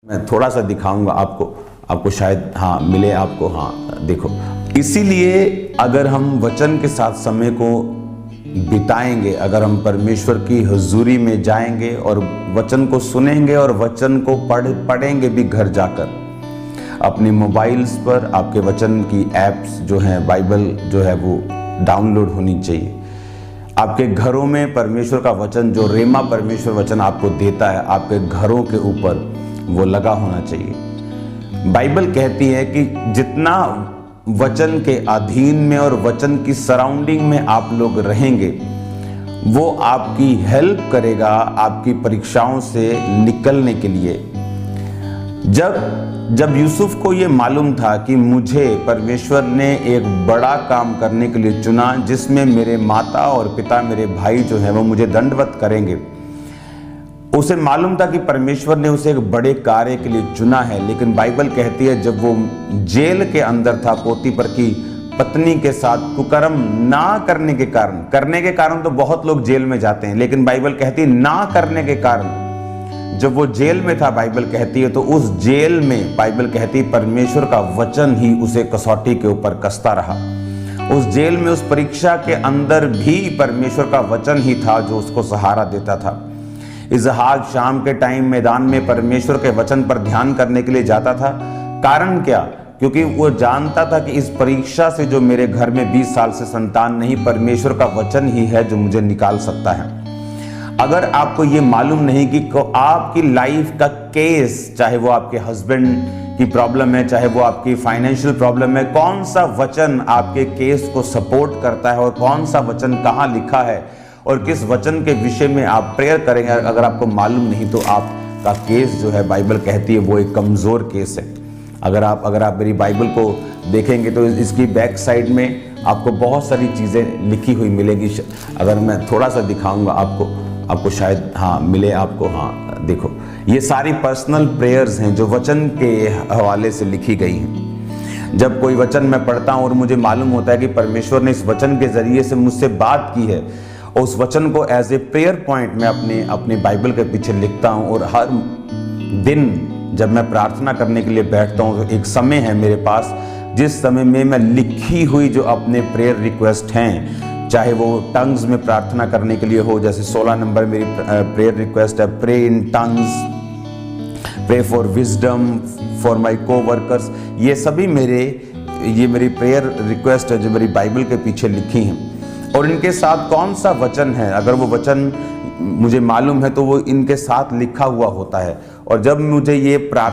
मैं थोड़ा सा दिखाऊंगा आपको शायद मिले आपको। देखो, इसीलिए अगर हम वचन के साथ समय को बिताएंगे, अगर हम परमेश्वर की हुजूरी में जाएंगे और वचन को सुनेंगे और वचन को पढ़ेंगे भी घर जाकर, अपने मोबाइल्स पर आपके वचन की एप्स जो हैं, बाइबल जो है वो डाउनलोड होनी चाहिए। आपके घरों में परमेश्वर का वचन, जो रेमा परमेश्वर वचन आपको देता है, आपके घरों के ऊपर वो लगा होना चाहिए। बाइबल कहती है कि जितना वचन के अधीन में और वचन की सराउंडिंग में आप लोग रहेंगे, वो आपकी हेल्प करेगा आपकी परीक्षाओं से निकलने के लिए। जब यूसुफ को ये मालूम था कि मुझे परमेश्वर ने एक बड़ा काम करने के लिए चुना, जिसमें मेरे माता और पिता, मेरे भाई जो हैं वो मुझे दंडवत करेंगे, उसे मालूम था कि परमेश्वर ने उसे एक बड़े कार्य के लिए चुना है। लेकिन बाइबल कहती है जब वो जेल के अंदर था, पोतीफर की पत्नी के साथ कुकर्म ना करने के कारण तो बहुत लोग जेल में जाते हैं, लेकिन बाइबल कहती है ना करने के कारण जब वो जेल में था, बाइबल कहती है, तो उस जेल में बाइबल कहती है परमेश्वर का वचन ही उसे कसौटी के ऊपर कसता रहा। उस जेल में, उस परीक्षा के अंदर भी परमेश्वर का वचन ही था जो उसको सहारा देता था। इसहाक शाम के टाइम मैदान में परमेश्वर के वचन पर ध्यान करने के लिए जाता था। कारण क्या? क्योंकि वो जानता था कि इस परीक्षा से जो मेरे घर में 20 साल से संतान नहीं, परमेश्वर का वचन ही है जो मुझे निकाल सकता है। अगर आपको ये मालूम नहीं कि आपकी लाइफ का केस, चाहे वो आपके हस्बैंड की प्रॉब्लम है, चाहे वो आपकी फाइनेंशियल प्रॉब्लम है, कौन सा वचन आपके केस को सपोर्ट करता है और कौन सा वचन कहाँ लिखा है और किस वचन के विषय में आप प्रेयर करेंगे, अगर आपको मालूम नहीं तो आपका केस जो है, बाइबल कहती है वो एक कमज़ोर केस है। अगर आप मेरी बाइबल को देखेंगे तो इसकी बैक साइड में आपको बहुत सारी चीज़ें लिखी हुई मिलेगी। अगर मैं थोड़ा सा दिखाऊंगा आपको शायद मिले आपको। देखो, ये सारी पर्सनल प्रेयर्स हैं जो वचन के हवाले से लिखी गई हैं। जब कोई वचन मैं पढ़ता हूँ और मुझे मालूम होता है कि परमेश्वर ने इस वचन के जरिए से मुझसे बात की है, उस वचन को एज ए प्रेयर पॉइंट मैं अपने बाइबल के पीछे लिखता हूँ। और हर दिन जब मैं प्रार्थना करने के लिए बैठता हूँ तो एक समय है मेरे पास, जिस समय में मैं लिखी हुई जो अपने प्रेयर रिक्वेस्ट हैं, चाहे वो टंग्स में प्रार्थना करने के लिए हो, जैसे 16 नंबर मेरी प्रेयर रिक्वेस्ट है, pray in tongues, pray for wisdom for my coworkers. ये सभी मेरी प्रेयर रिक्वेस्ट है जो मेरी बाइबल के पीछे लिखी हैं। और इनके साथ कौन सा वचन है, अगर वो वचन मुझे मालूम है तो वो इनके साथ लिखा हुआ होता है। और जब मुझे ये